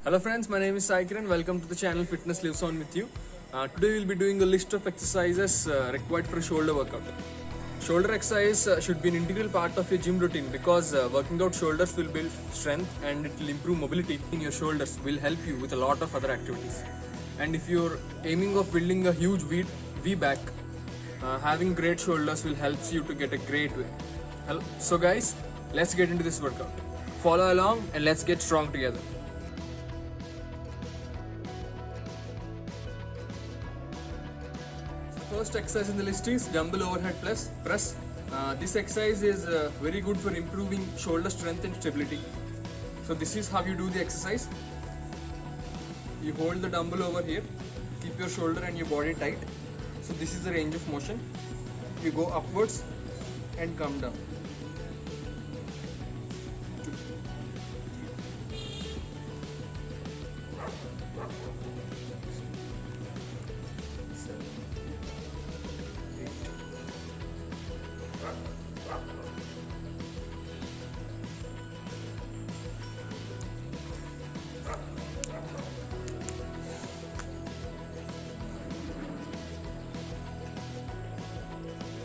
Hello friends, my name is Sai Kiran. Welcome to the channel Fitness Lives On with you. Today we'll be doing a list of exercises required for a shoulder workout. Shoulder exercise should be an integral part of your gym routine because working out shoulders will build strength and it will improve mobility in your shoulders, will help you with a lot of other activities. And if you're aiming of building a huge V back, having great shoulders will help you to get a great way. So guys, let's get into this workout. Follow along and let's get strong together. First exercise in the list is dumbbell overhead press. This exercise is very good for improving shoulder strength and stability. So this is how you do the exercise. You hold the dumbbell over here, keep your shoulder and your body tight. So this is the range of motion. You go upwards and come down.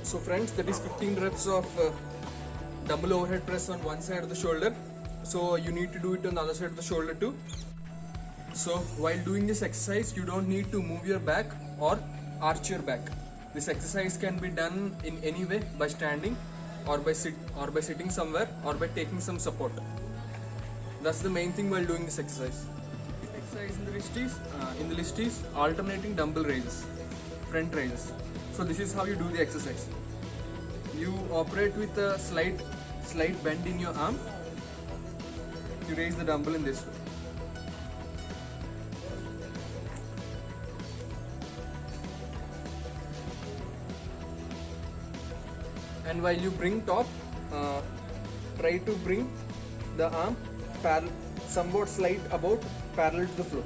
So friends, that is 15 reps of dumbbell overhead press on one side of the shoulder. So you need to do it on the other side of the shoulder too. So while doing this exercise, you don't need to move your back or arch your back. This exercise can be done in any way, by standing or by sitting somewhere or by taking some support. That's the main thing while doing this exercise. This exercise in the list is alternating dumbbell raises, front raises. So this is how you do the exercise. You operate with a slight bend in your arm. You raise the dumbbell in this way. And while you bring top, try to bring the arm somewhat slight about parallel to the floor.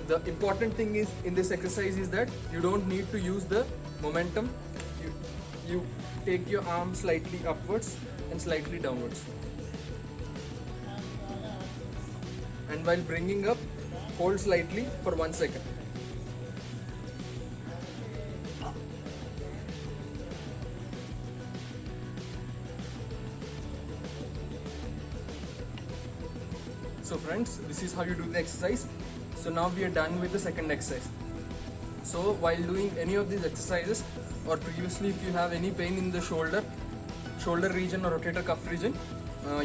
The important thing is in this exercise is that you don't need to use the momentum. You take your arm slightly upwards and slightly downwards. And while bringing up, hold slightly for 1 second. So friends, this is how you do the exercise. So now we are done with the second exercise. So while doing any of these exercises, or previously if you have any pain in the shoulder region or rotator cuff region,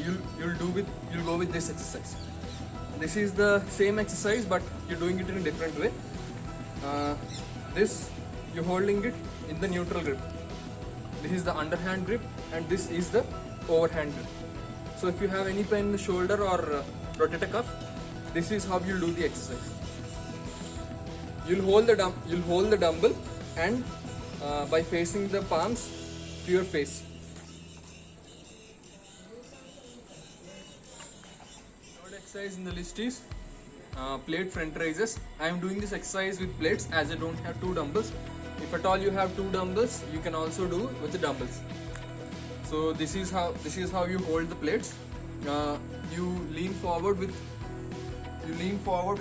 you'll go with this exercise. This is the same exercise but you're doing it in a different way. This you're holding it in the neutral grip. This is the underhand grip and this is the overhand grip. So if you have any pain in the shoulder or rotator cuff, this is how you'll do the exercise. You'll hold the dumbbell and by facing the palms to your face. Third exercise in the list is plate front raises. I am doing this exercise with plates as I don't have two dumbbells. If at all you have two dumbbells, you can also do with the dumbbells. So this is how you hold the plates. You lean forward with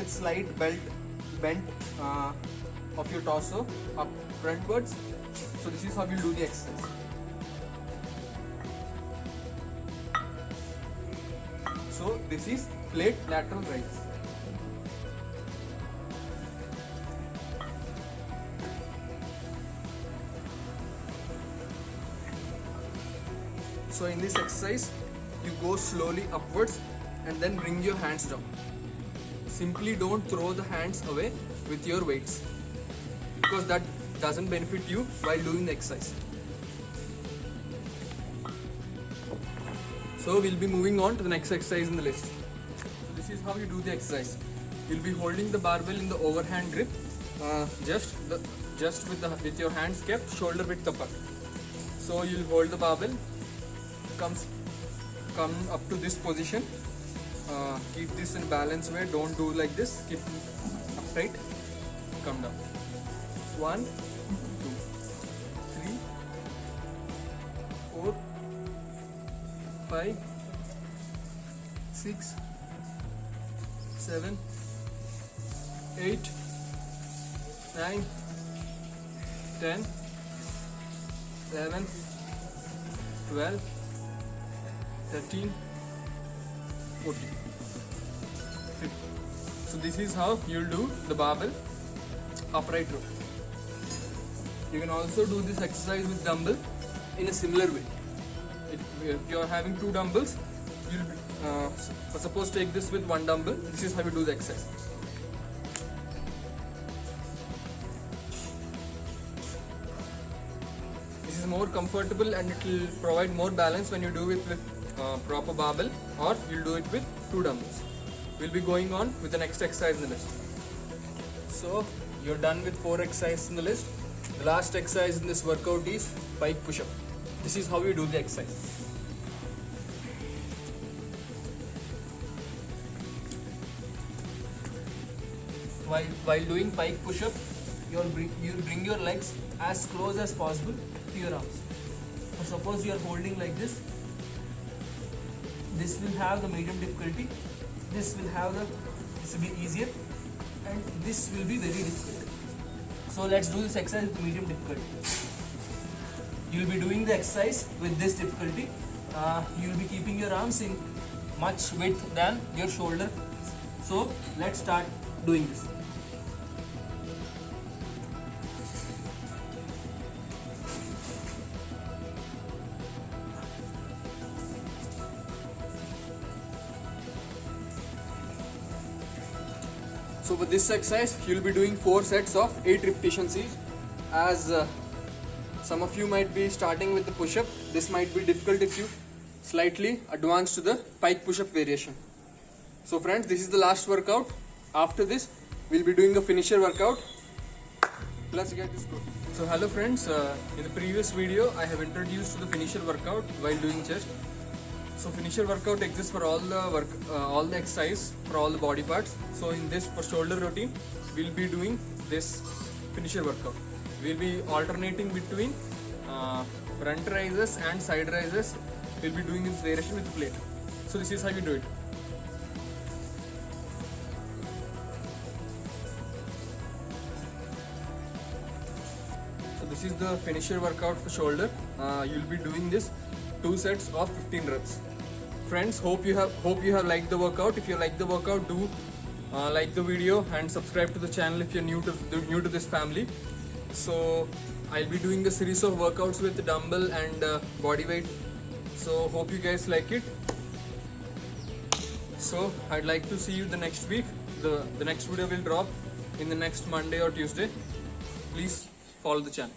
slight bend of your torso up frontwards. So this is how you do the exercise. So this is plate lateral raises. So in this exercise, you go slowly upwards and then bring your hands down. Simply don't throw the hands away with your weights because that doesn't benefit you while doing the exercise. So we'll be moving on to the next exercise in the list. So this is how you do the exercise. You'll be holding the barbell in the overhand grip, just with your hands kept shoulder width apart. So you'll hold the barbell, come up to this position. Keep this in balanced way, don't do like this, keep upright, come down. 1, 2, 3, 4, 5, 6, 7, 8, 9, 10, 11, 12, 13, 14, 15. So this is how you'll do the barbell upright row. You can also do this exercise with dumbbell in a similar way. If you are having 2 dumbbells, you'll suppose take this with 1 dumbbell. This is how you do the exercise. This is more comfortable and it will provide more balance when you do it with proper barbell, or you'll do it with 2 dumbbells. We'll be going on with the next exercise in the list. So you're done with 4 exercises in the list. The last exercise in this workout is pike push-up. This is how you do the exercise. While doing pike push-up, you'll bring your legs as close as possible to your arms. So suppose you are holding like this. This will have the medium difficulty. This will be easier, and this will be very difficult. So let's do this exercise with medium difficulty. You'll be doing the exercise with this difficulty. You'll be keeping your arms in much width than your shoulder. So let's start doing this. So for this exercise, you'll be doing 4 sets of 8 repetitions each. As some of you might be starting with the push-up, this might be difficult if you slightly advance to the pike push-up variation. So friends, this is the last workout. After this, we'll be doing a finisher workout. Let's get this going. So hello friends, in the previous video, I have introduced to the finisher workout while doing chest. So finisher workout exists for all the exercise for all the body parts. So in this, for shoulder routine, we'll be doing this finisher workout. We'll be alternating between front rises and side rises. We'll be doing this variation with plate. So this is how you do it. So this is the finisher workout for shoulder. You'll be doing this 2 sets of 15 reps. Friends, hope you have liked the workout. If you like the workout, do like the video and subscribe to the channel if you're new to this family. So I'll be doing a series of workouts with dumbbell and body weight. So hope you guys like it. So I'd like to see you the next week. The next video will drop in the next Monday or Tuesday. Please follow the channel.